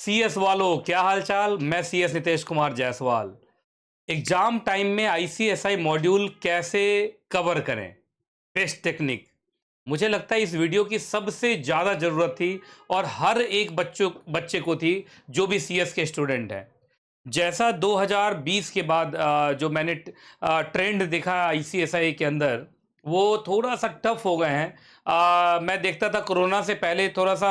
CS वालों क्या हालचाल। मैं CS Nitesh Kumar Jaiswal. Exam time में आईसीएसआई मॉड्यूल कैसे कवर करें, बेस्ट टेक्निक। मुझे लगता है इस वीडियो की सबसे ज़्यादा ज़रूरत थी और हर एक बच्चे को थी जो भी सीएस के स्टूडेंट हैं। जैसा 2020 के बाद जो मैंने ट्रेंड देखा आईसीएसआई के अंदर, वो थोड़ा सा टफ हो गए हैं। मैं देखता था कोरोना से पहले थोड़ा सा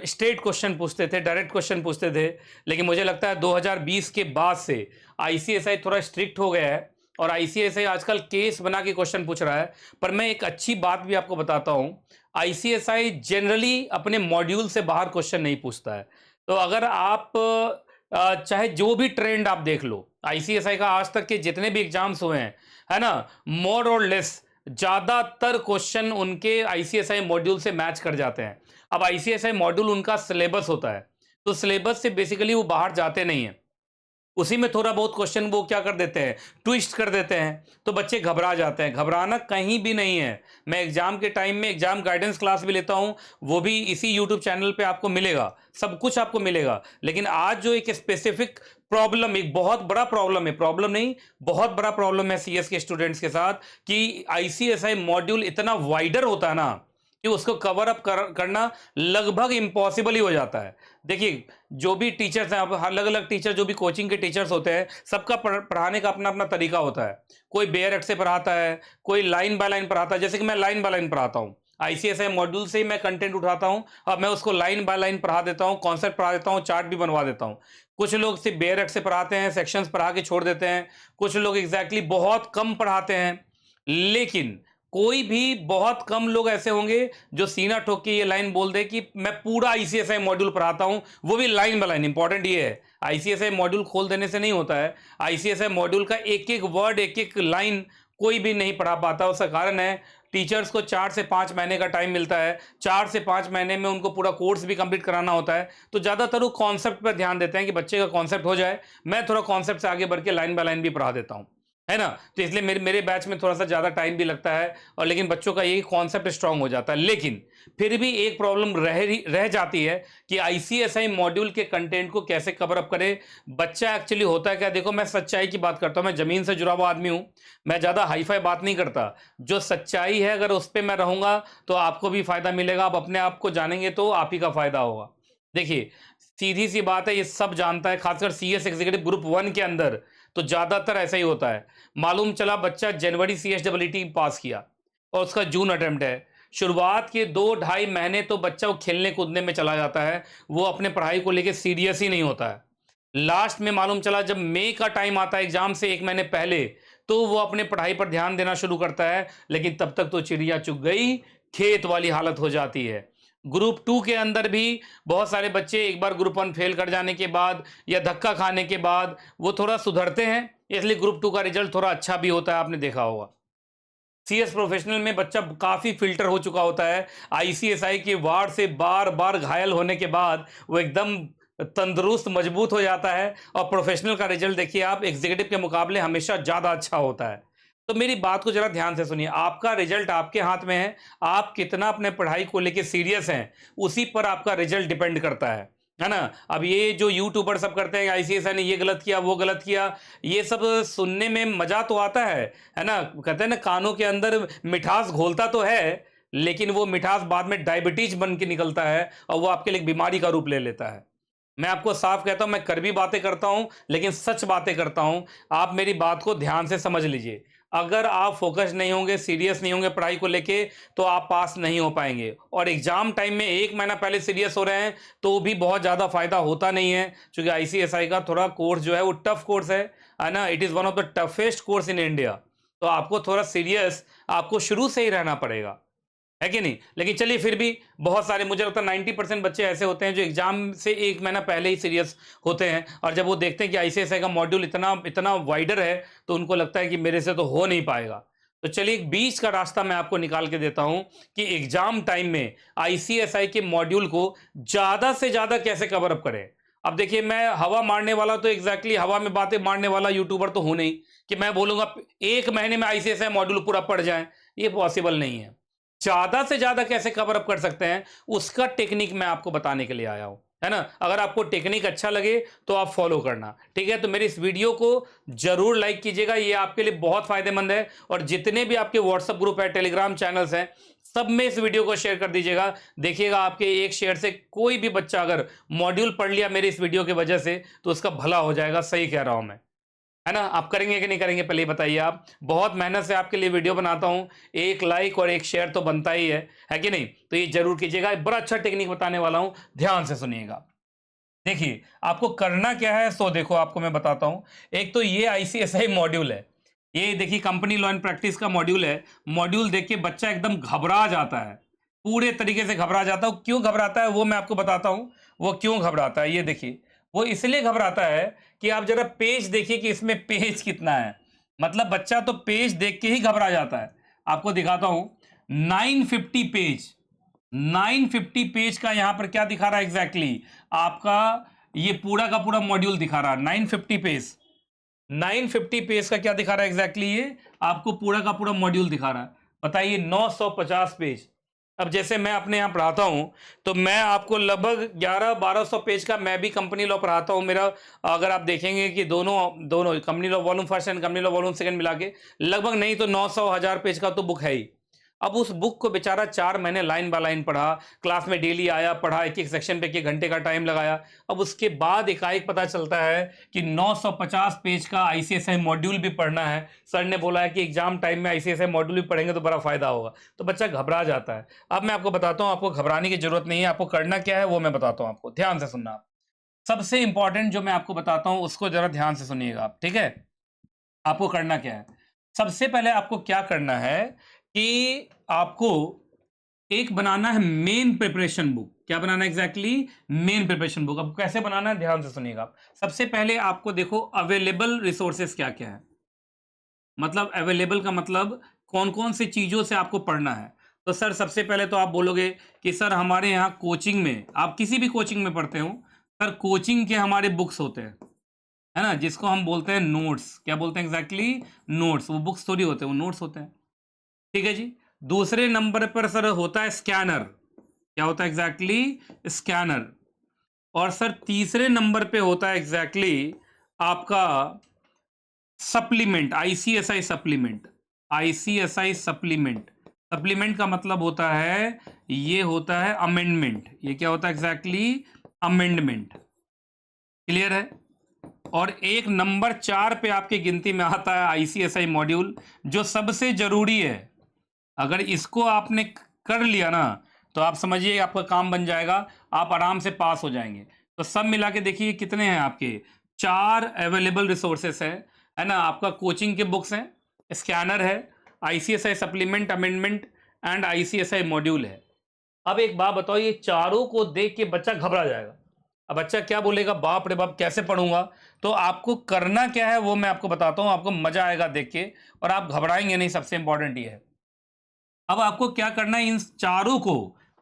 स्ट्रेट क्वेश्चन पूछते थे, डायरेक्ट क्वेश्चन पूछते थे, लेकिन मुझे लगता है 2020 के बाद से आईसीएसआई थोड़ा स्ट्रिक्ट हो गया है और आईसीएसआई आजकल केस बना के क्वेश्चन पूछ रहा है। पर मैं एक अच्छी बात भी आपको बताता हूँ, आईसीएसआई जनरली अपने मॉड्यूल से बाहर क्वेश्चन नहीं पूछता है। तो अगर आप चाहे जो भी ट्रेंड आप देख लो, आईसीएसआई का आज तक के जितने भी एग्जाम्स हुए हैं, है ना, मोर और लेस ज्यादातर क्वेश्चन उनके आईसीएसआई मॉड्यूल से मैच कर जाते हैं। अब आईसीएसआई मॉड्यूल उनका सिलेबस होता है, तो सिलेबस से बेसिकली वो बाहर जाते नहीं हैं। उसी में थोड़ा बहुत क्वेश्चन वो क्या कर देते हैं, ट्विस्ट कर देते हैं, तो बच्चे घबरा जाते हैं। घबराना कहीं भी नहीं है। मैं एग्जाम के टाइम में एग्जाम गाइडेंस क्लास भी लेता हूं, वो भी इसी यूट्यूब चैनल पे आपको मिलेगा, सब कुछ आपको मिलेगा। लेकिन आज जो एक स्पेसिफिक प्रॉब्लम, एक बहुत बड़ा प्रॉब्लम है, प्रॉब्लम नहीं बहुत बड़ा प्रॉब्लम है सीएस के स्टूडेंट्स के साथ, कि आईसीएसआई मॉड्यूल इतना वाइडर होता है ना कि उसको कवर अप करना लगभग इम्पॉसिबल ही हो जाता है। देखिए, जो भी टीचर्स हैं, अब अलग अलग टीचर, जो भी कोचिंग के टीचर्स होते हैं, सबका पढ़ाने का अपना अपना तरीका होता है। कोई बेयर एक्ट से पढ़ाता है, कोई लाइन बाय लाइन पढ़ाता है, जैसे कि मैं लाइन बाय लाइन पढ़ाता हूँ। आईसीएसआई मॉड्यूल से ही मैं कंटेंट उठाता हूँ और मैं उसको लाइन बाय लाइन पढ़ा देता हूँ, कॉन्सेप्ट पढ़ा देता हूँ, चार्ट भी बनवा देता हूँ। कुछ लोग सिर्फ बेयर एक्ट से पढ़ाते हैं, सेक्शंस पढ़ा के छोड़ देते हैं। कुछ लोग एग्जैक्टली बहुत कम पढ़ाते हैं। लेकिन कोई भी बहुत कम लोग ऐसे होंगे जो सीना ठोक के ये लाइन बोल दे कि मैं पूरा आईसीएसआई मॉड्यूल पढ़ाता हूं, वो भी लाइन बाय लाइन। इंपॉर्टेंट ये है, आईसीएसआई मॉड्यूल खोल देने से नहीं होता है। आईसीएसआई मॉड्यूल का एक एक वर्ड, एक एक लाइन कोई भी नहीं पढ़ा पाता। उसका कारण है, टीचर्स को 4 से 5 महीने का टाइम मिलता है। 4 से 5 महीने में उनको पूरा कोर्स भी कंप्लीट कराना होता है। तो ज्यादातर वो कॉन्सेप्ट पर ध्यान देते हैं कि बच्चे का कॉन्सेप्ट हो जाए। मैं थोड़ा कॉन्सेप्ट से आगे बढ़ के लाइन बाय लाइन भी पढ़ा देता हूं, है ना। तो इसलिए मेरे मेरे बैच में थोड़ा सा ज़्यादा टाइम भी लगता है, और लेकिन बच्चों का यही कॉन्सेप्ट स्ट्रांग हो जाता है। लेकिन फिर भी एक प्रॉब्लम रह जाती है कि आईसीएसआई मॉड्यूल के कंटेंट को कैसे कवर अप करे। बच्चा एक्चुअली होता है क्या, देखो मैं सच्चाई की बात करता हूँ, मैं ज़मीन से जुड़ा हुआ आदमी हूँ। मैं ज़्यादा हाईफाई बात नहीं करता। जो सच्चाई है, अगर उस पर मैं रहूँगा तो आपको भी फ़ायदा मिलेगा। आप अपने आप को जानेंगे तो आप ही का फ़ायदा होगा। देखिए, सीधी सी बात है, ये सब जानता है, खासकर सीएस एग्जीक्यूटिव ग्रुप 1 के अंदर तो ज़्यादातर ऐसा ही होता है। मालूम चला बच्चा जनवरी सीएसडब्ल्यूटी पास किया और उसका जून अटेम्प्ट है। शुरुआत के 2 ढाई महीने तो बच्चा वो खेलने कूदने में चला जाता है, वो अपने पढ़ाई को लेके सीरियस ही नहीं होता है। लास्ट में मालूम चला जब मई का टाइम आता है, एग्जाम से 1 महीने पहले, तो वो अपने पढ़ाई पर ध्यान देना शुरू करता है। लेकिन तब तक तो चिड़िया चुग गई, खेत वाली हालत हो जाती है। ग्रुप 2 के अंदर भी बहुत सारे बच्चे एक बार ग्रुप 1 फेल कर जाने के बाद या धक्का खाने के बाद वो थोड़ा सुधरते हैं, इसलिए ग्रुप 2 का रिजल्ट थोड़ा अच्छा भी होता है, आपने देखा होगा। सीएस प्रोफेशनल में बच्चा काफी फिल्टर हो चुका होता है। आईसीएसआई के वार से बार बार घायल होने के बाद वो एकदम तंदुरुस्त मजबूत हो जाता है, और प्रोफेशनल का रिजल्ट देखिए आप, एग्जीक्यूटिव के मुकाबले हमेशा ज्यादा अच्छा होता है। तो मेरी बात को जरा ध्यान से सुनिए, आपका रिजल्ट आपके हाथ में है। आप कितना अपने पढ़ाई को लेके सीरियस हैं, उसी पर आपका रिजल्ट डिपेंड करता है ना। अब ये जो यूट्यूबर सब करते हैं, आईसीएसआई ने ये गलत किया, वो गलत किया, ये सब सुनने में मजा तो आता है ना। कहते हैं ना, कानों के अंदर मिठास घोलता तो है, लेकिन वो मिठास बाद में डायबिटीज बन के निकलता है और वो आपके लिए एक बीमारी का रूप ले लेता है। मैं आपको साफ कहता हूं, मैं कड़वी बातें करता हूं लेकिन सच बातें करता हूं। आप मेरी बात को ध्यान से समझ लीजिए। अगर आप फोकस नहीं होंगे, सीरियस नहीं होंगे पढ़ाई को लेके, तो आप पास नहीं हो पाएंगे। और एग्जाम टाइम में 1 महीना पहले सीरियस हो रहे हैं तो भी बहुत ज़्यादा फायदा होता नहीं है, क्योंकि आईसीएसआई का थोड़ा कोर्स जो है वो टफ कोर्स है ना। It is one of the toughest course in India. तो आपको थोड़ा सीरियस, आपको शुरू से ही रहना पड़ेगा, है कि नहीं। लेकिन चलिए, फिर भी बहुत सारे, मुझे लगता है 90% बच्चे ऐसे होते हैं जो एग्जाम से 1 महीना पहले ही सीरियस होते हैं, और जब वो देखते हैं कि आईसीएसआई का मॉड्यूल इतना इतना वाइडर है, तो उनको लगता है कि मेरे से तो हो नहीं पाएगा। तो चलिए, एक बीच का रास्ता मैं आपको निकाल के देता हूं कि एग्जाम टाइम में आईसीएसआई के मॉड्यूल को ज्यादा से ज्यादा कैसे कवर अप करें। अब देखिए, मैं हवा मारने वाला तो एग्जैक्टली हवा में बातें मारने वाला यूट्यूबर तो हूं नहीं कि मैं बोलूंगा 1 महीने में आईसीएसआई मॉड्यूल पूरा पढ़ जाए। ये पॉसिबल नहीं है। ज्यादा से ज्यादा कैसे कवर अप कर सकते हैं, उसका टेक्निक मैं आपको बताने के लिए आया हूं। है ना। अगर आपको टेक्निक अच्छा लगे तो आप फॉलो करना, ठीक है। तो मेरी इस वीडियो को जरूर लाइक कीजिएगा, ये आपके लिए बहुत फायदेमंद है। और जितने भी आपके व्हाट्सएप ग्रुप है, टेलीग्राम चैनल्स हैं, सब में इस वीडियो को शेयर कर दीजिएगा। देखिएगा आपके एक शेयर से कोई भी बच्चा अगर मॉड्यूल पढ़ लिया मेरी इस वीडियो की वजह से तो उसका भला हो जाएगा। सही कह रहा हूं मैं, है ना। आप करेंगे कि नहीं करेंगे पहले ये बताइए। आप बहुत मेहनत से आपके लिए वीडियो बनाता हूं, एक लाइक और एक शेयर तो बनता ही है कि नहीं। तो ये जरूर कीजिएगा, बड़ा अच्छा टेक्निक बताने वाला हूं, ध्यान से सुनिएगा। देखिए आपको करना क्या है, सो देखो आपको मैं बताता हूं। एक तो ये आईसीएसआई मॉड्यूल है, ये देखिए कंपनी लॉ एंड प्रैक्टिस का मॉड्यूल है। मॉड्यूल देख के बच्चा एकदम घबरा जाता है, पूरे तरीके से घबरा जाता है। क्यों घबराता है वो मैं आपको बताता हूं, वो क्यों घबराता है। ये देखिए, वो इसलिए घबराता है कि आप जरा पेज देखिए कि इसमें पेज कितना है। मतलब बच्चा तो पेज देख के ही घबरा जाता है। आपको दिखाता हूं, 950 पेज, 950 पेज का यहां पर क्या दिखा रहा है एग्जैक्टली आपका, ये पूरा का पूरा मॉड्यूल दिखा रहा है 950 पेज। 950 पेज का क्या दिखा रहा है एग्जैक्टली, ये आपको पूरा का पूरा मॉड्यूल दिखा रहा है। बताइए 950 पेज। अब जैसे मैं अपने यहाँ पढ़ाता हूं तो मैं आपको लगभग 1100-1200 पेज का मैं भी कंपनी लॉ पढ़ाता हूं। मेरा अगर आप देखेंगे कि दोनों दोनों company law volume first and company law volume second मिला के लगभग नहीं तो 900-1000 पेज का तो बुक है ही। अब उस बुक को बेचारा 4 महीने लाइन बाय लाइन पढ़ा, क्लास में डेली आया, पढ़ा, एक एक सेक्शन पे एक घंटे का टाइम लगाया। अब उसके बाद एकाएक पता चलता है कि 950 पेज का आईसीएसआई मॉड्यूल भी पढ़ना है। सर ने बोला है कि एग्जाम टाइम में आईसीएसआई मॉड्यूल भी पढ़ेंगे तो बड़ा फायदा होगा, तो बच्चा घबरा जाता है। अब मैं आपको बताता हूं, आपको घबराने की जरूरत नहीं है। आपको करना क्या है वो मैं बताता हूं, आपको ध्यान से सुनना। आप सबसे इंपॉर्टेंट जो मैं आपको बताता हूं उसको जरा ध्यान से सुनिएगा आप, ठीक है। आपको करना क्या है, सबसे पहले आपको क्या करना है कि आपको एक बनाना है मेन प्रिपरेशन बुक। क्या बनाना है एग्जैक्टली, मेन प्रिपरेशन बुक। अब कैसे बनाना है ध्यान से सुनिएगा आप। सबसे पहले आपको देखो अवेलेबल रिसोर्सेस क्या क्या है। मतलब अवेलेबल का मतलब कौन कौन सी चीजों से आपको पढ़ना है। तो सर सबसे पहले तो आप बोलोगे कि सर हमारे यहाँ कोचिंग में, आप किसी भी कोचिंग में पढ़ते हो सर, कोचिंग के हमारे बुक्स होते हैं, है ना, जिसको हम बोलते हैं नोट्स। क्या बोलते हैं एग्जैक्टली, नोट्स। वो बुक्स थोड़ी होते हैं, वो नोट्स होते हैं, ठीक है जी। दूसरे नंबर पर सर होता है स्कैनर। क्या होता है एग्जैक्टली, स्कैनर। और सर तीसरे नंबर पे होता है एग्जैक्टली आपका supplement, ICSI supplement. ICSI supplement, supplement का मतलब होता है, ये होता है अमेंडमेंट। ये क्या होता है एग्जैक्टली, अमेंडमेंट। क्लियर है। और एक नंबर 4 पे आपकी गिनती में आता है आईसीएसआई मॉड्यूल, जो सबसे जरूरी है। अगर इसको आपने कर लिया ना तो आप समझिए आपका काम बन जाएगा, आप आराम से पास हो जाएंगे। तो सब मिला के देखिए कितने हैं आपके, 4 अवेलेबल रिसोर्सेस है ना। आपका कोचिंग के बुक्स हैं, स्कैनर है, ICSI supplement, amendment and ICSI module है। अब एक बात बताओ, ये चारों को देख के बच्चा घबरा जाएगा। अब बच्चा क्या बोलेगा, बाप रे बाप कैसे पढ़ूंगा। तो आपको करना क्या है वो मैं आपको बताता हूं, आपको मजा आएगा देख के और आप घबराएंगे नहीं। सबसे इंपॉर्टेंट ये है, अब आपको क्या करना है, इन चारों को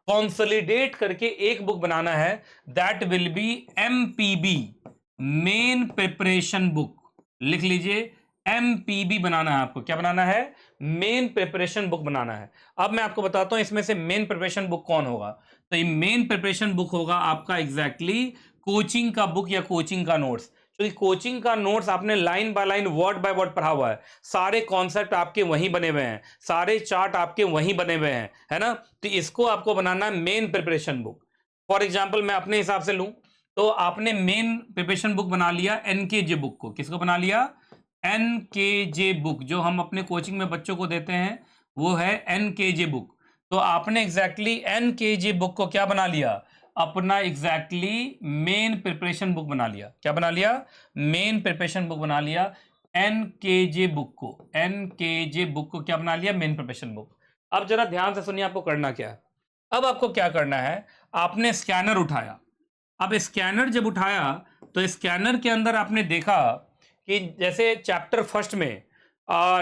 कॉन्सोलिडेट करके एक बुक बनाना है। That will be MPB, main preparation book. लिख लीजिए, एमपीबी बनाना है आपको। क्या बनाना है, मेन प्रिपरेशन बुक बनाना है। अब मैं आपको बताता हूं इसमें से मेन प्रिपरेशन बुक कौन होगा। तो ये मेन प्रिपरेशन बुक होगा आपका एग्जैक्टली कोचिंग का बुक या कोचिंग का नोट्स। क्योंकि कोचिंग का नोट्स आपने line by line, word by word पढ़ा हुआ है, सारे कॉन्सेप्ट आपके वहीं बने हुए हैं, सारे चार्ट आपके वहीं बने हुए हैं, है ना। तो इसको आपको बनाना है main preparation book. For example मैं अपने हिसाब से लूं तो आपने मेन प्रिपरेशन बुक बना लिया एनकेजे बुक को। किसको बना लिया, एनकेजे बुक। जो हम अपने कोचिंग में बच्चों को देते हैं वो है एनकेजे बुक। तो आपने एग्जैक्टली एनकेजे बुक को क्या बना लिया, अपना एग्जैक्टली मेन प्रिपरेशन बुक बना लिया। क्या बना लिया, मेन प्रिपरेशन बुक बना लिया। एनकेजे बुक को, एनकेजे बुक को क्या बना लिया, मेन प्रिपरेशन बुक। अब जरा ध्यान से सुनिए आपको करना क्या है। अब आपको क्या करना है, आपने स्कैनर उठाया। अब स्कैनर जब उठाया तो स्कैनर के अंदर आपने देखा कि जैसे चैप्टर फर्स्ट में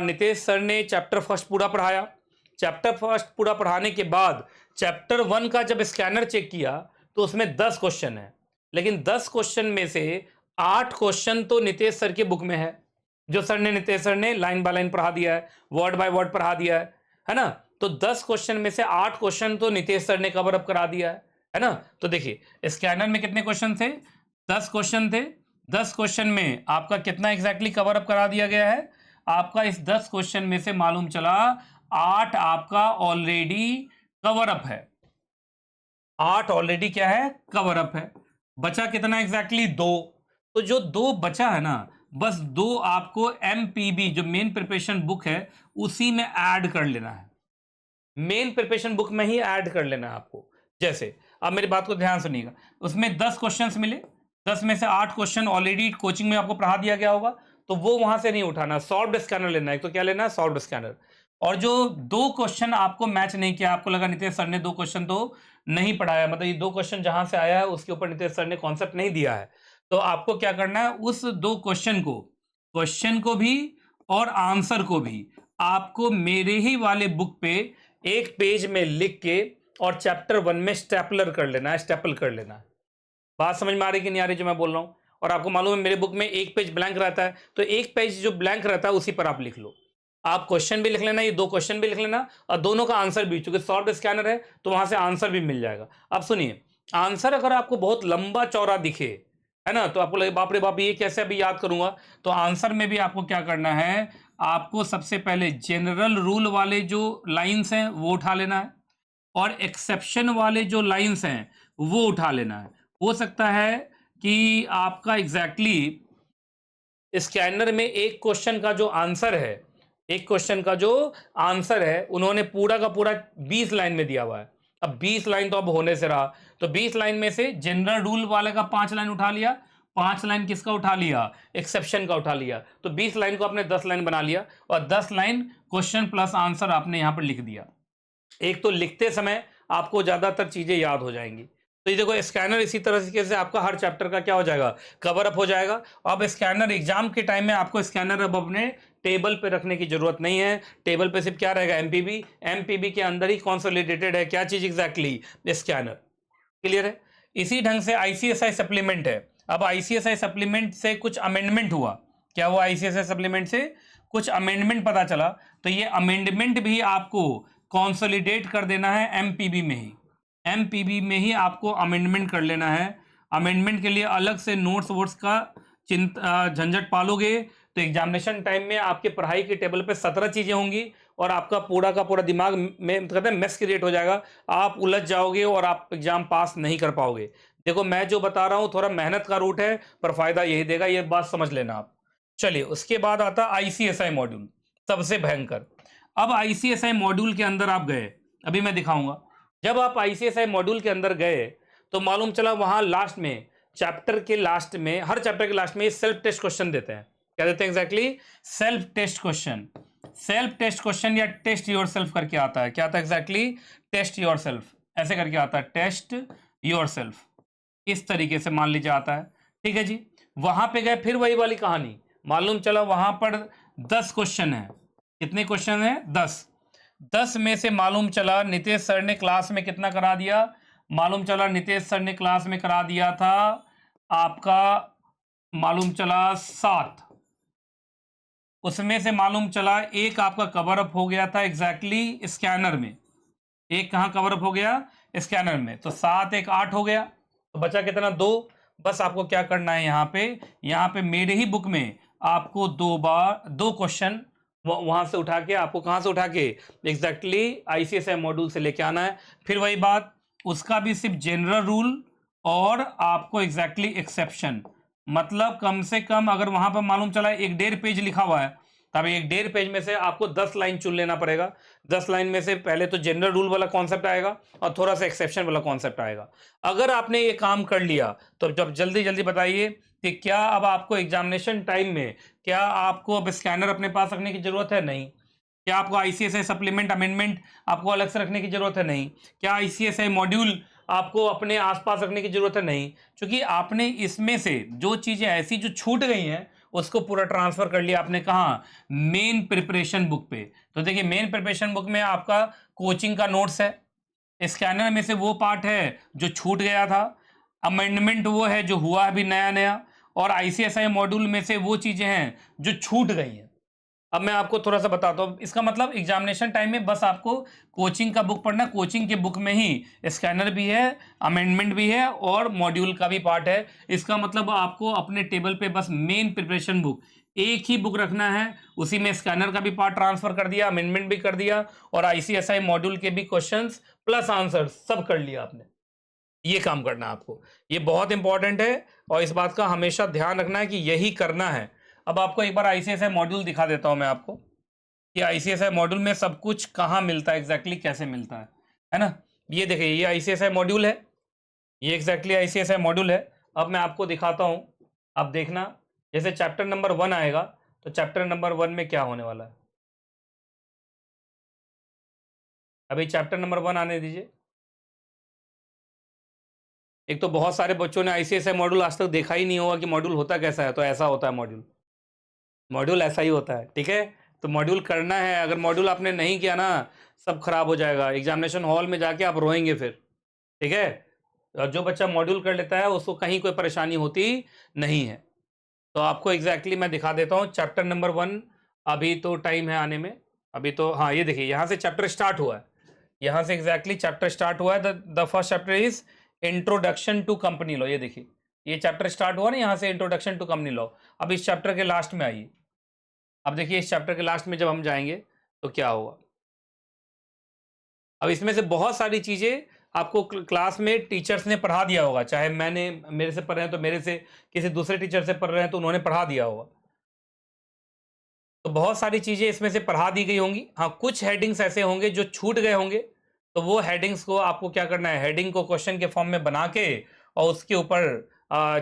नितेश सर ने चैप्टर फर्स्ट पूरा पढ़ाया। चैप्टर फर्स्ट पूरा पढ़ाने के बाद चैप्टर 1 का जब स्कैनर चेक किया तो उसमें 10 क्वेश्चन है, लेकिन 10 क्वेश्चन में से 8 क्वेश्चन तो नितेश सर के बुक में है, जो सर ने, नितेश सर ने लाइन बाय लाइन पढ़ा दिया है, वर्ड बाय वर्ड पढ़ा दिया है ना। तो 10 क्वेश्चन में से 8 क्वेश्चन तो नितेश सर ने कवर अप करा दिया है है ना। तो देखिए स्कैनर में कितने क्वेश्चन थे, 10 क्वेश्चन थे। 10 क्वेश्चन में आपका कितना एग्जैक्टली कवर अप करा दिया गया है, आपका इस 10 क्वेश्चन में से मालूम चला 8 आपका ऑलरेडी कवर अप है। 8 ऑलरेडी क्या है, कवर अप है। बचा कितना एग्जैक्टली 2। तो जो 2 बचा है ना, बस 2 आपको एमपीबी जो मेन प्रिपरेशन बुक है उसी में ऐड कर लेना है। मेन प्रिपरेशन बुक में ही ऐड कर लेना है आपको। जैसे अब मेरी बात को ध्यान सुनिएगा, उसमें 10 क्वेश्चंस मिले, 10 में से 8 क्वेश्चन ऑलरेडी कोचिंग में आपको पढ़ा दिया गया होगा, तो वो वहां से नहीं उठाना, सॉल्व्ड स्कैनर लेना है। तो क्या लेना है, सॉल्व्ड स्कैनर। और जो 2 क्वेश्चन आपको मैच नहीं किया, आपको लगा नितेश सर ने 2 क्वेश्चन तो नहीं पढ़ाया, मतलब ये 2 क्वेश्चन जहां से आया है उसके ऊपर नितेश सर ने कॉन्सेप्ट नहीं दिया है, तो आपको क्या करना है, उस 2 क्वेश्चन को भी और आंसर को भी आपको मेरे ही वाले बुक पे एक पेज में लिख के और चैप्टर 1 में स्टेपलर कर लेना है, स्टेपल कर लेना है। बात समझ में आ रही कि नहीं आ रही जो मैं बोल रहा हूं। और आपको मालूम है मेरे बुक में एक पेज ब्लैंक रहता है, तो एक पेज जो ब्लैंक रहता है उसी पर आप लिख लो। आप क्वेश्चन भी लिख लेना, ये 2 क्वेश्चन भी लिख लेना, और दोनों का आंसर भी, चूंकि सॉल्व स्कैनर है तो वहां से आंसर भी मिल जाएगा। अब सुनिए, आंसर अगर आपको बहुत लंबा चौड़ा दिखे, है ना, तो आपको लगे बाप रे बाप ये कैसे अभी याद करूंगा, तो आंसर में भी आपको क्या करना है, आपको सबसे पहले जनरल रूल वाले जो लाइंस हैं वो उठा लेना है, और एक्सेप्शन वाले जो लाइंस हैं वो उठा लेना है। हो सकता है कि आपका एग्जैक्टली स्कैनर में एक क्वेश्चन का जो आंसर है, एक क्वेश्चन का जो आंसर है उन्होंने पूरा का पूरा 20 लाइन में दिया हुआ है। अब 20 लाइन तो अब होने से रहा, तो 20 लाइन में से जनरल रूल वाले का 5 लाइन उठा लिया, 5 लाइन किसका उठा लिया, एक्सेप्शन का उठा लिया, तो 20 लाइन को आपने 10 लाइन बना लिया, और 10 लाइन क्वेश्चन प्लस आंसर आपने यहां पर लिख दिया। एक तो लिखते समय आपको ज्यादातर चीजें याद हो जाएंगी। तो ये देखो स्कैनर इसी तरह से आपका हर चैप्टर का क्या हो जाएगा, कवर अप हो जाएगा। अब स्कैनर एग्जाम के टाइम में आपको स्कैनर अब अपने टेबल पे रखने की जरूरत नहीं है। टेबल पे सिर्फ क्या रहेगा, एमपीबी, एमपीबी के अंदर ही कंसोलिडेटेड है क्या चीज, एग्जैक्टली स्कैनर। क्लियर है। इसी ढंग से आईसीएसआई सप्लीमेंट है। अब आईसीएसआई सप्लीमेंट से कुछ अमेंडमेंट हुआ, क्या हुआ, आईसीएसआई सप्लीमेंट से कुछ अमेंडमेंट पता चला, तो ये अमेंडमेंट भी आपको कॉन्सोलिडेट कर देना है एमपीबी में ही, एमपीबी में ही आपको अमेंडमेंट कर लेना है। अमेंडमेंट के लिए अलग से नोट्स वोट्स का झंझट पालोगे तो एग्जामिनेशन टाइम में आपके पढ़ाई के टेबल पे 17 चीजें होंगी, और आपका पूरा का पूरा दिमाग में कहते हैं मेस क्रिएट हो जाएगा, आप उलझ जाओगे और आप एग्जाम पास नहीं कर पाओगे। देखो मैं जो बता रहा हूं थोड़ा मेहनत का रूट है, पर फायदा यही देगा, ये बात समझ लेना आप। चलिए उसके बाद आता आईसीएसआई मॉड्यूल, सबसे भयंकर। अब आईसीएसआई मॉड्यूल के अंदर आप गए, अभी मैं दिखाऊंगा। जब आप आईसीएसआई मॉड्यूल के अंदर गए तो मालूम चला वहां लास्ट में, चैप्टर के लास्ट में, हर चैप्टर के लास्ट में सेल्फ टेस्ट क्वेश्चन देते हैं। क्या देते हैं exactly, self test question. Self test question या टेस्ट योरसेल्फ करके आता है, क्या आता है एग्जैक्टली, टेस्ट योरसेल्फ, ऐसे करके आता है, टेस्ट योरसेल्फ, इस तरीके से मान लीजिए आता है। ठीक है जी, वहां पे गए, फिर वही वाली कहानी, मालूम चला वहां पर 10 क्वेश्चन है। कितने क्वेश्चन है, 10। 10 में से मालूम चला नितेश सर ने क्लास में कितना करा दिया, मालूम चला नितेश सर ने क्लास में करा दिया था आपका, मालूम चला 7। उसमें से मालूम चला एक आपका कवर अप हो गया था एग्जैक्टली स्कैनर में, एक कहां कवर अप हो गया, स्कैनर में, तो 7 एक 8 हो गया, तो बचा कितना, 2। बस आपको क्या करना है, यहाँ पे मेरे ही बुक में आपको 2 बार 2 क्वेश्चन वहां से उठा के, आपको कहां से उठा के, एग्जैक्टली आईसीएसआई मॉड्यूल से लेके आना है। फिर वही बात, उसका भी सिर्फ जनरल रूल और आपको एग्जैक्टली एक्सेप्शन, मतलब कम से कम अगर वहां पर मालूम चला 1.5 पेज लिखा हुआ है, तब 1.5 पेज में से आपको 10 लाइन चुन लेना पड़ेगा। 10 लाइन में से पहले तो जनरल रूल वाला कॉन्सेप्ट आएगा और थोड़ा सा एक्सेप्शन वाला कॉन्सेप्ट आएगा। अगर आपने ये काम कर लिया तो जब जल्दी जल्दी बताइए कि क्या अब आपको एग्जामिनेशन टाइम में, क्या आपको अब स्कैनर अपने पास रखने की जरूरत है, नहीं। क्या आपको आईसीएसआई सप्लीमेंट अमेंडमेंट आपको अलग से रखने की जरूरत है, नहीं। क्या आईसीएसआई मॉड्यूल आपको अपने आसपास रखने की जरूरत है, नहीं, क्योंकि आपने इसमें से जो चीजें ऐसी जो छूट गई हैं उसको पूरा ट्रांसफर कर लिया आपने, कहा, मेन प्रिपरेशन बुक पे। तो देखिए मेन प्रिपरेशन बुक में आपका कोचिंग का नोट्स है, स्कैनर में से वो पार्ट है जो छूट गया था, अमेंडमेंट वो है जो हुआ अभी नया नया, और आईसीएसआई मॉड्यूल में से वो चीजें हैं जो छूट गई हैं। अब मैं आपको थोड़ा सा बताता हूँ, इसका मतलब एग्जामिनेशन टाइम में बस आपको कोचिंग का बुक पढ़ना, कोचिंग के बुक में ही स्कैनर भी है, अमेंडमेंट भी है और मॉड्यूल का भी पार्ट है। इसका मतलब आपको अपने टेबल पे बस मेन प्रिपरेशन बुक एक ही बुक रखना है, उसी में स्कैनर का भी पार्ट ट्रांसफर कर दिया, अमेंडमेंट भी कर दिया और आईसीएसआई मॉड्यूल के भी क्वेश्चंस प्लस आंसर सब कर लिया आपने। ये काम करना है आपको, ये बहुत इंपॉर्टेंट है और इस बात का हमेशा ध्यान रखना है कि यही करना है। अब आपको एक बार आईसीएसआई मॉड्यूल दिखा देता हूं मैं आपको कि आईसीएसआई मॉड्यूल में सब कुछ कहाँ मिलता है, एग्जैक्टली कैसे मिलता है ना। ये देखिए, ये आईसीएसआई मॉड्यूल है, ये एग्जैक्टली आईसीएसआई मॉड्यूल है। अब मैं आपको दिखाता हूं, अब देखना, जैसे चैप्टर नंबर 1 आएगा तो चैप्टर नंबर 1 में क्या होने वाला है। अभी चैप्टर नंबर 1 आने दीजिए। एक तो बहुत सारे बच्चों ने आईसीएसआई मॉड्यूल आज तक देखा ही नहीं होगा कि मॉड्यूल होता कैसा है, तो ऐसा होता है मॉड्यूल, मॉड्यूल ऐसा ही होता है, ठीक है। तो मॉड्यूल करना है, अगर मॉड्यूल आपने नहीं किया ना, सब खराब हो जाएगा, एग्जामिनेशन हॉल में जाके आप रोएंगे फिर, ठीक है। और जो बच्चा मॉड्यूल कर लेता है उसको कहीं कोई परेशानी होती नहीं है। तो आपको एग्जैक्टली मैं दिखा देता हूँ चैप्टर नंबर 1। अभी तो टाइम है आने में, अभी तो, हाँ ये देखिए यहाँ से चैप्टर स्टार्ट हुआ है, यहाँ से एग्जैक्टली चैप्टर स्टार्ट हुआ है। The first chapter is introduction to company law. ये देखिए, ये चैप्टर स्टार्ट हुआ ना यहाँ से, इंट्रोडक्शन टू कंपनी लॉ। अब इस चैप्टर के लास्ट में आइए, अब देखिए इस चैप्टर के लास्ट में जब हम जाएंगे तो क्या होगा। अब इसमें से बहुत सारी चीजें आपको क्लास में टीचर्स ने पढ़ा दिया होगा, चाहे मैंने, मेरे से पढ़ रहे हैं तो मेरे से, किसी दूसरे टीचर से पढ़ रहे हैं तो उन्होंने पढ़ा दिया होगा। तो बहुत सारी चीजें इसमें से पढ़ा दी गई होंगी। हाँ, कुछ हेडिंग्स ऐसे होंगे जो छूट गए होंगे, तो वो हेडिंग्स को आपको क्या करना है, हेडिंग को क्वेश्चन के फॉर्म में बना के और उसके ऊपर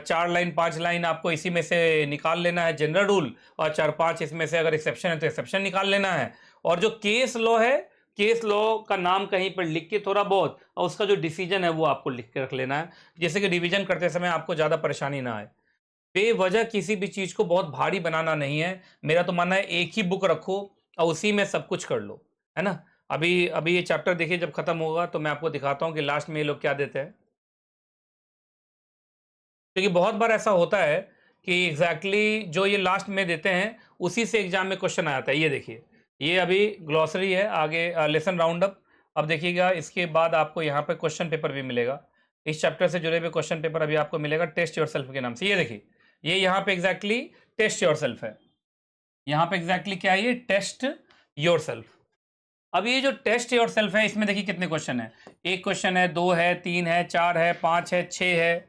4 लाइन 5 लाइन आपको इसी में से निकाल लेना है जनरल रूल, और 4-5 इसमें से अगर एक्सेप्शन है तो एक्सेप्शन निकाल लेना है। और जो केस लॉ है, केस लॉ का नाम कहीं पर लिख के थोड़ा बहुत, और उसका जो डिसीजन है वो आपको लिख के रख लेना है, जैसे कि रिवीजन करते समय आपको ज़्यादा परेशानी ना आए। बेवजह किसी भी चीज को बहुत भारी बनाना नहीं है। मेरा तो मानना है एक ही बुक रखो और उसी में सब कुछ कर लो, है ना। अभी अभी ये चैप्टर देखिए, जब खत्म होगा तो मैं आपको दिखाता हूँ कि लास्ट में ये लोग क्या देते हैं, क्योंकि बहुत बार ऐसा होता है कि एग्जैक्टली जो ये लास्ट में देते हैं उसी से एग्जाम में क्वेश्चन आता है। ये देखिए, ये अभी ग्लॉसरी है, आगे लेसन राउंड अप। अब देखिएगा, इसके बाद आपको यहाँ पे क्वेश्चन पेपर भी मिलेगा, इस चैप्टर से जुड़े हुए क्वेश्चन पेपर अभी आपको मिलेगा टेस्ट योरसेल्फ के नाम से। ये देखिए, ये यहाँ पे एग्जैक्टली टेस्ट योरसेल्फ है, यहाँ पे एग्जैक्टली क्या है, ये टेस्ट योरसेल्फ। अब ये जो टेस्ट योरसेल्फ है, इसमें देखिए कितने क्वेश्चन है, एक क्वेश्चन है, 2 है, 3 है, 4 है, 5 है, 6 है,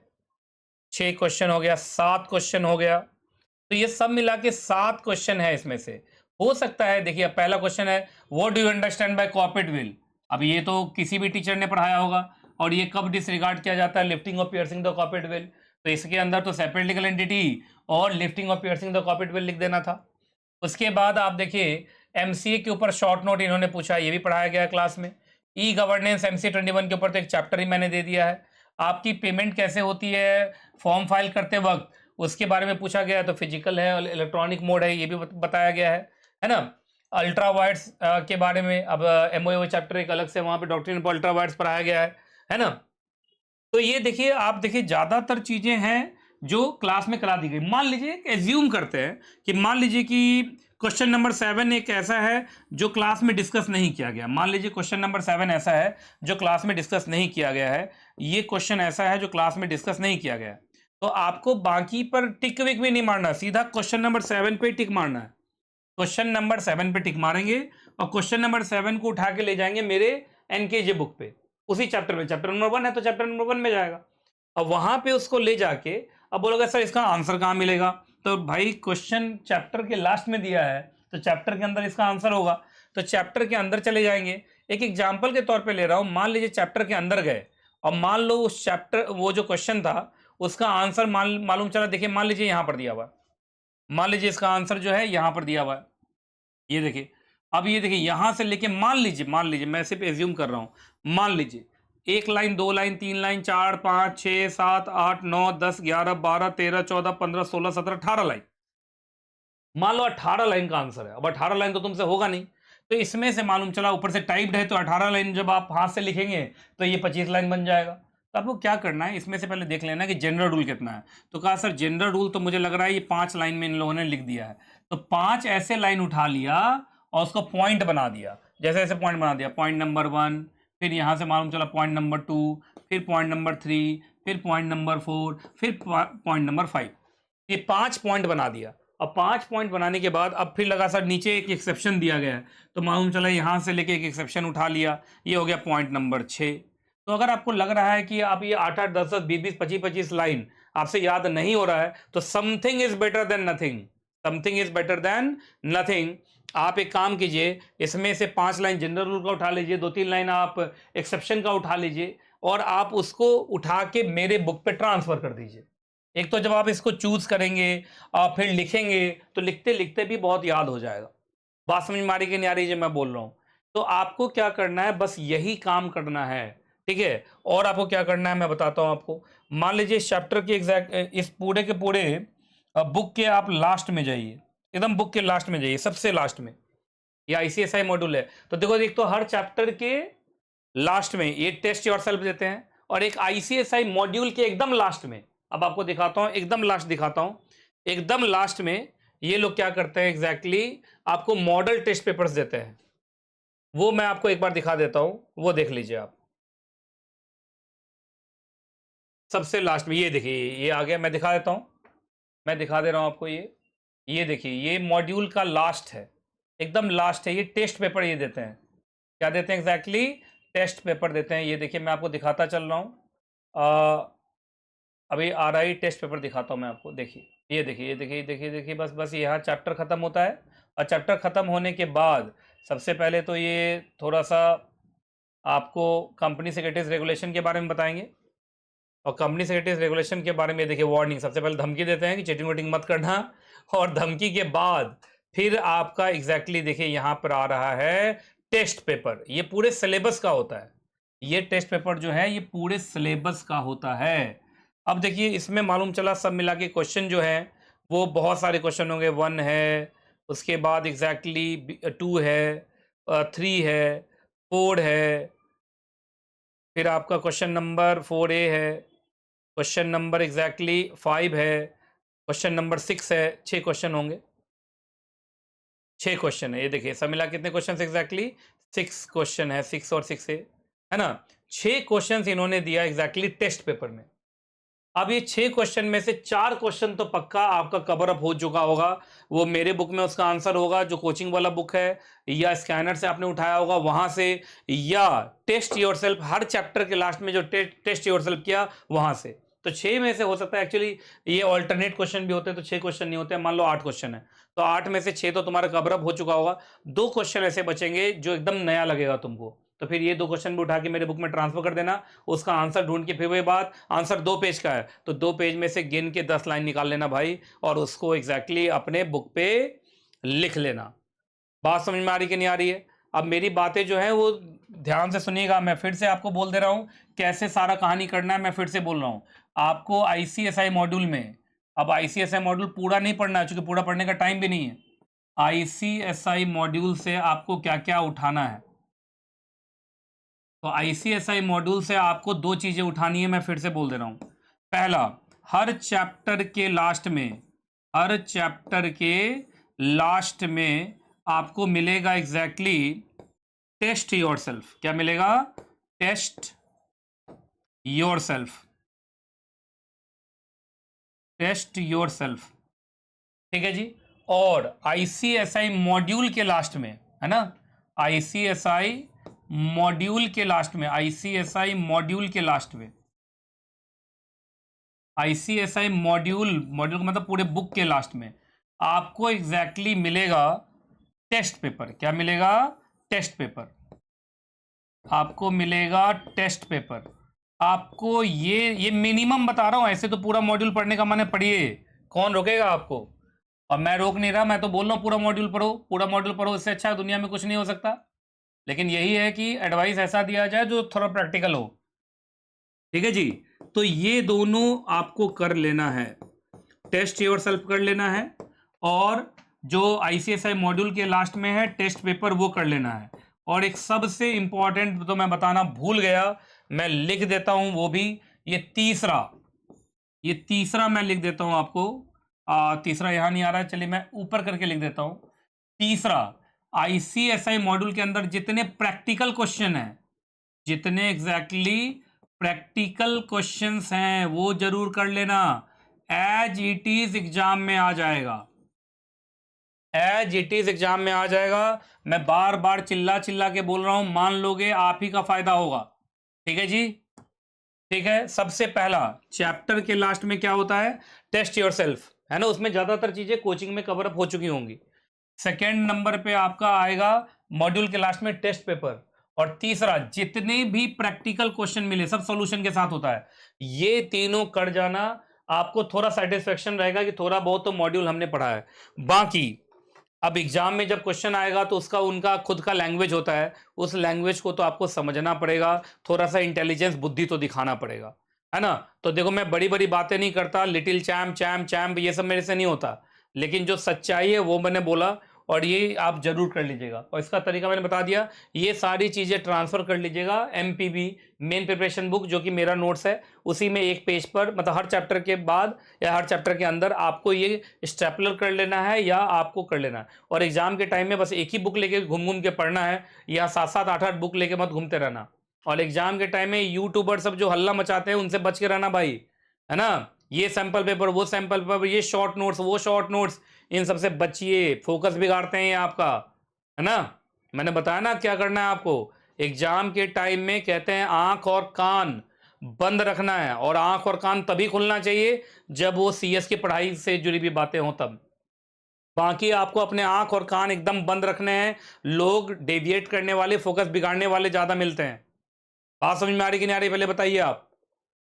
6 क्वेश्चन हो गया, 7 क्वेश्चन हो गया। तो ये सब मिला के 7 क्वेश्चन है इसमें से। हो सकता है, देखिए पहला क्वेश्चन है, what do you understand by corporate will. अब ये तो किसी भी टीचर ने पढ़ाया होगा, और ये कब डिसरिगार्ड किया जाता है, लिफ्टिंग और पियर्सिंग द कॉर्पोरेट विल। तो इसके अंदर तो सेपरेट लीगल एंटिटी और लिफ्टिंग और पियर्सिंग द कॉर्पोरेट विल लिख देना था। उसके बाद आप देखिए, एमसीए के ऊपर शॉर्ट नोट इन्होंने पूछा, ये भी पढ़ाया गया क्लास में। ई गवर्नेंस एमसीए 21 के ऊपर तो एक चैप्टर ही मैंने दे दिया है। आपकी पेमेंट कैसे होती है फॉर्म फाइल करते वक्त, उसके बारे में पूछा गया है, तो फिजिकल है और इलेक्ट्रॉनिक मोड है, ये भी बताया गया है ना। अल्ट्रा वायर्स के बारे में, अब एमओए चैप्टर एक अलग से, वहाँ पे डॉक्ट्रिन ऑफ अल्ट्रा वायर्स पढ़ाया गया है ना। तो ये देखिए, आप देखिए ज़्यादातर चीज़ें हैं जो क्लास में करा दी गई। मान लीजिए, एज्यूम करते हैं कि मान लीजिए कि क्वेश्चन नंबर 7 एक ऐसा है जो क्लास में डिस्कस नहीं किया गया। मान लीजिए क्वेश्चन नंबर 7 ऐसा है जो क्लास में डिस्कस नहीं किया गया है, ये क्वेश्चन ऐसा है जो क्लास में डिस्कस नहीं किया गया है, तो आपको बाकी पर टिक विक भी नहीं मारना, सीधा क्वेश्चन नंबर 7 पे टिक मारना है। क्वेश्चन नंबर 7 पे टिक मारेंगे और क्वेश्चन नंबर 7 को उठा के ले जाएंगे मेरे एनकेजे बुक पे, उसी चैप्टर में, चैप्टर नंबर 1 है तो चैप्टर नंबर 1 में जाएगा। अब वहां पे उसको ले जाके, अब बोलोगे सर इसका आंसर कहाँ मिलेगा, तो भाई क्वेश्चन चैप्टर के लास्ट में दिया है तो चैप्टर के अंदर इसका आंसर होगा, तो चैप्टर के अंदर चले जाएंगे। एक एग्जाम्पल के तौर पे ले रहा हूं, मान लीजिए चैप्टर के अंदर गए और मान लो उस चैप्टर, वो जो क्वेश्चन था उसका आंसर मालूम चला, देखिए मान लीजिए यहाँ पर दिया हुआ, मान लीजिए इसका आंसर जो है यहाँ पर दिया हुआ है, ये देखिए। अब ये देखिए, यहां से लेके मान लीजिए मैं सिर्फ एज्यूम कर रहा हूं, मान लीजिए 1 लाइन, 2 लाइन, 3 लाइन, 4 5 6 7 8 9 10 11 12 13 14 15 16 17 18 लाइन, मान लो 18 लाइन का आंसर है। अब 18 लाइन तो तुमसे होगा नहीं, तो इसमें से मालूम चला, ऊपर से टाइप्ड है तो 18 लाइन जब आप हाथ से लिखेंगे तो ये 25 लाइन बन जाएगा। तो आपको क्या करना है, इसमें से पहले देख लेना कि जनरल रूल कितना है। तो कहा सर जनरल रूल तो मुझे लग रहा है ये 5 लाइन में इन लोगों ने लिख दिया है, तो 5 ऐसे लाइन उठा लिया और उसको पॉइंट बना दिया, जैसे ऐसे पॉइंट बना दिया, पॉइंट नंबर 1, फिर यहाँ से मालूम चला पॉइंट नंबर 2, फिर पॉइंट नंबर 3, फिर पॉइंट नंबर 4, फिर पॉइंट नंबर 5। ये 5 पॉइंट बना दिया। अब 5 पॉइंट बनाने के बाद अब फिर लगा सर नीचे एक एक्सेप्शन दिया गया है, तो मालूम चला यहाँ से लेके एक एक्सेप्शन उठा लिया, ये हो गया पॉइंट नंबर 6। तो अगर आपको लग रहा है कि आप ये 8-8, 10-10, 20-20, 25-25 लाइन आपसे याद नहीं हो रहा है, तो something is better than nothing, something is better than nothing. आप एक काम कीजिए, इसमें से 5 लाइन जनरल रूल का उठा लीजिए, 2-3 लाइन आप एक्सेप्शन का उठा लीजिए, और आप उसको उठा के मेरे बुक पे ट्रांसफर कर दीजिए। एक तो जब आप इसको चूज करेंगे आप फिर लिखेंगे, तो लिखते लिखते भी बहुत याद हो जाएगा। बात समझ में आ रही कि नहीं आ रही है मैं बोल रहा हूं? तो आपको क्या करना है, बस यही काम करना है, ठीक है। और आपको क्या करना है मैं बताता हूं आपको। मान लीजिए इस चैप्टर की एग्जैक्ट, इस पूरे के पूरे बुक के आप लास्ट में जाइए, एकदम बुक के लास्ट में जाइए, सबसे लास्ट में। ये आईसीएसआई मॉड्यूल है, तो देखो एक तो हर चैप्टर के लास्ट में ये टेस्ट योरसेल्फ देते हैं, और एक आईसीएसआई मॉड्यूल के एकदम लास्ट में, अब आपको दिखाता हूं, एकदम लास्ट दिखाता हूं, एकदम लास्ट में ये लोग क्या करते हैं एग्जैक्टली, आपको मॉडल टेस्ट पेपर्स देते हैं। वो मैं आपको एक बार दिखा देता हूं, वो देख लीजिए आप। सबसे लास्ट में ये देखिए, ये आ गया, मैं दिखा देता हूं, मैं दिखा दे रहा हूं आपको। ये देखिए, ये मॉड्यूल का लास्ट है, एकदम लास्ट है। ये टेस्ट पेपर ये देते हैं, क्या देते हैं एग्जैक्टली, टेस्ट पेपर देते हैं। ये देखिए मैं आपको दिखाता चल रहा हूँ, अभी आ रहा है टेस्ट पेपर, दिखाता हूँ मैं आपको। देखिए ये देखिए, ये देखिए, देखिए देखिए, बस बस यहाँ चैप्टर ख़त्म होता है, और चैप्टर ख़त्म होने के बाद सबसे पहले तो ये थोड़ा सा आपको कंपनी सेक्रेटरीज रेगुलेशन के बारे में बताएंगे, और कंपनी सेक्रेटरीज रेगुलेशन के बारे में देखिए वार्निंग, सबसे पहले धमकी देते हैं कि चीटिंग वोटिंग मत करना, और धमकी के बाद फिर आपका एग्जैक्टली देखिए यहाँ पर आ रहा है टेस्ट पेपर। ये पूरे सिलेबस का होता है, ये टेस्ट पेपर जो है ये पूरे सिलेबस का होता है। अब देखिए इसमें मालूम चला सब मिला के क्वेश्चन जो है वो बहुत सारे क्वेश्चन होंगे। 1 है, उसके बाद एग्जैक्टली 2 है, 3 है, 4 है, फिर आपका क्वेश्चन नंबर 4A है, क्वेश्चन नंबर एग्जैक्टली 5 है, क्वेश्चन नंबर 6 है। 6 क्वेश्चन होंगे, 6 क्वेश्चन है। ये देखिए सब मिला कितने क्वेश्चन एग्जैक्टली, 6 क्वेश्चन है, 6 और 6 है ना। 6 क्वेश्चन इन्होंने दिया एग्जैक्टली टेस्ट पेपर में। अब ये 6 क्वेश्चन में से 4 क्वेश्चन तो पक्का आपका कवर अप हो चुका होगा, वो मेरे बुक में उसका आंसर होगा जो कोचिंग वाला बुक है, या स्कैनर से आपने उठाया होगा वहां से, या टेस्ट योरसेल्फ हर चैप्टर के लास्ट में जो टेस्ट योरसेल्फ किया वहां से। तो 6 में से हो सकता है, एक्चुअली ये ऑल्टरनेट क्वेश्चन भी होते हैं, तो 6 क्वेश्चन नहीं होते हैं, मान लो 8 क्वेश्चन है, तो 8 में से 6 तो तुम्हारा कवर अप हो चुका होगा। 2 क्वेश्चन ऐसे बचेंगे जो एकदम नया लगेगा तुमको, तो फिर ये 2 क्वेश्चन भी उठा के मेरे बुक में ट्रांसफर कर देना, उसका आंसर ढूंढ के, फिर वही बात, आंसर 2 पेज का है तो 2 पेज में से गिन के 10 लाइन निकाल लेना भाई, और उसको एग्जैक्टली अपने बुक पे लिख लेना। बात समझ में आ रही कि नहीं आ रही है? अब मेरी बातें जो है वो ध्यान से सुनिएगा, मैं फिर से आपको बोल दे रहा हूं कैसे सारा कहानी करना है। मैं फिर से बोल रहा हूं आपको, आईसीएसआई मॉड्यूल में, अब आईसीएसआई मॉड्यूल पूरा नहीं पढ़ना है क्योंकि पूरा पढ़ने का टाइम भी नहीं है। आईसीएसआई मॉड्यूल से आपको क्या क्या उठाना है, तो आईसीएसआई मॉड्यूल से आपको 2 चीजें उठानी है, मैं फिर से बोल दे रहा हूं। पहला, हर चैप्टर के लास्ट में, हर चैप्टर के लास्ट में आपको मिलेगा एग्जैक्टली टेस्ट योरसेल्फ। क्या मिलेगा? टेस्ट योरसेल्फ, टेस्ट योरसेल्फ, ठीक है जी। और आईसीएसआई मॉड्यूल के लास्ट में, है ना, आईसीएसआई मॉड्यूल के लास्ट में, आईसीएसआई मॉड्यूल के लास्ट में, आईसीएसआई मॉड्यूल, मॉड्यूल का मतलब पूरे बुक के लास्ट में आपको एग्जैक्टली मिलेगा टेस्ट पेपर। क्या मिलेगा? टेस्ट पेपर, आपको मिलेगा टेस्ट पेपर। आपको ये मिनिमम बता रहा हूं, ऐसे तो पूरा मॉड्यूल पढ़ने का मन है, पढ़िए, कौन रोकेगा आपको, और मैं रोक नहीं रहा, मैं तो बोल रहा हूं पूरा मॉड्यूल पढ़ो, पूरा मॉड्यूल पढ़ो, इससे अच्छा दुनिया में कुछ नहीं हो सकता। लेकिन यही है कि एडवाइस ऐसा दिया जाए जो थोड़ा प्रैक्टिकल हो, ठीक है जी। तो ये दोनों आपको कर लेना है, टेस्ट योरसेल्फ कर लेना है, और जो आईसीएसआई मॉड्यूल के लास्ट में है टेस्ट पेपर वो कर लेना है। और एक सबसे इंपॉर्टेंट तो मैं बताना भूल गया, मैं लिख देता हूं वो भी, ये तीसरा मैं लिख देता हूं आपको, तीसरा यहाँ नहीं आ रहा है, चलिए मैं ऊपर करके लिख देता हूँ। तीसरा, ICSI मॉड्यूल के अंदर जितने प्रैक्टिकल क्वेश्चन हैं, जितने एग्जैक्टली प्रैक्टिकल क्वेश्चंस हैं वो जरूर कर लेना। एज इट इज एग्जाम में आ जाएगा, एज इट इज एग्जाम में आ जाएगा। मैं बार बार चिल्ला चिल्ला के बोल रहा हूं, मान लोगे आप ही का फायदा होगा। ठीक है जी, ठीक है। सबसे पहला चैप्टर के लास्ट में क्या होता है, टेस्ट योरसेल्फ, है ना, उसमें ज्यादातर चीजें कोचिंग में कवर अप हो चुकी होंगी। सेकेंड नंबर पे आपका आएगा मॉड्यूल के लास्ट में टेस्ट पेपर। और तीसरा, जितने भी प्रैक्टिकल क्वेश्चन मिले सब सॉल्यूशन के साथ होता है। ये तीनों कर जाना, आपको थोड़ा सेटिस्फेक्शन रहेगा कि थोड़ा बहुत तो मॉड्यूल हमने पढ़ा है। बाकी अब एग्जाम में जब क्वेश्चन आएगा तो उसका उनका खुद का लैंग्वेज होता है, उस लैंग्वेज को तो आपको समझना पड़ेगा, थोड़ा सा इंटेलिजेंस बुद्धि तो दिखाना पड़ेगा, है ना। तो देखो, मैं बड़ी बड़ी बातें नहीं करता, लिटिल चैम्प चैम्प चैम्प ये सब मेरे से नहीं होता, लेकिन जो सच्चाई है वो मैंने बोला, और ये आप जरूर कर लीजिएगा। और इसका तरीका मैंने बता दिया, ये सारी चीजें ट्रांसफर कर लीजिएगा MPB मेन प्रिपरेशन बुक, जो कि मेरा नोट्स है, उसी में एक पेज पर, मतलब हर चैप्टर के बाद या हर चैप्टर के अंदर आपको ये स्टेपलर कर लेना है या आपको कर लेना है। और एग्जाम के टाइम में बस एक ही बुक लेके घूम घूम के पढ़ना है, या 7-7 8-8 बुक लेके मत घूमते रहना। और एग्जाम के टाइम में यूट्यूबर सब जो हल्ला मचाते हैं उनसे बच के रहना भाई, है ना। ये सैंपल पेपर, वो सैंपल पेपर, ये शॉर्ट नोट्स, वो शॉर्ट नोट्स, इन सबसे बचिए, फोकस बिगाड़ते हैं ये आपका, है ना। मैंने बताया ना क्या करना है आपको। एग्जाम के टाइम में कहते हैं आंख और कान बंद रखना है, और आंख और कान तभी खुलना चाहिए जब वो CS की पढ़ाई से जुड़ी भी बातें हों तब। बाकी आपको अपने आंख और कान एकदम बंद रखने हैं। लोग डेविएट करने वाले, फोकस बिगाड़ने वाले ज्यादा मिलते हैं। बात समझ में आ रही कि नहीं आ रही, पहले बताइए आप।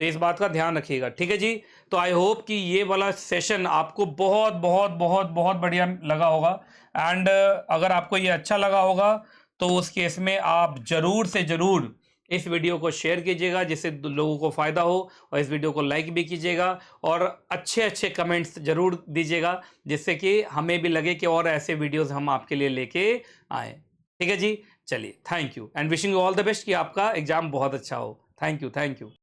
तो इस बात का ध्यान रखिएगा, ठीक है जी। तो आई होप कि ये वाला सेशन आपको बहुत बहुत बहुत बहुत बढ़िया लगा होगा। एंड अगर आपको ये अच्छा लगा होगा तो उस केस में आप जरूर से जरूर इस वीडियो को शेयर कीजिएगा, जिससे लोगों को फायदा हो, और इस वीडियो को लाइक भी कीजिएगा, और अच्छे अच्छे कमेंट्स जरूर दीजिएगा, जिससे कि हमें भी लगे कि और ऐसे वीडियोस हम आपके लिए लेके आए। ठीक है जी, चलिए, thank you and wishing you all the best, कि आपका एग्जाम बहुत अच्छा हो। Thank you, thank you.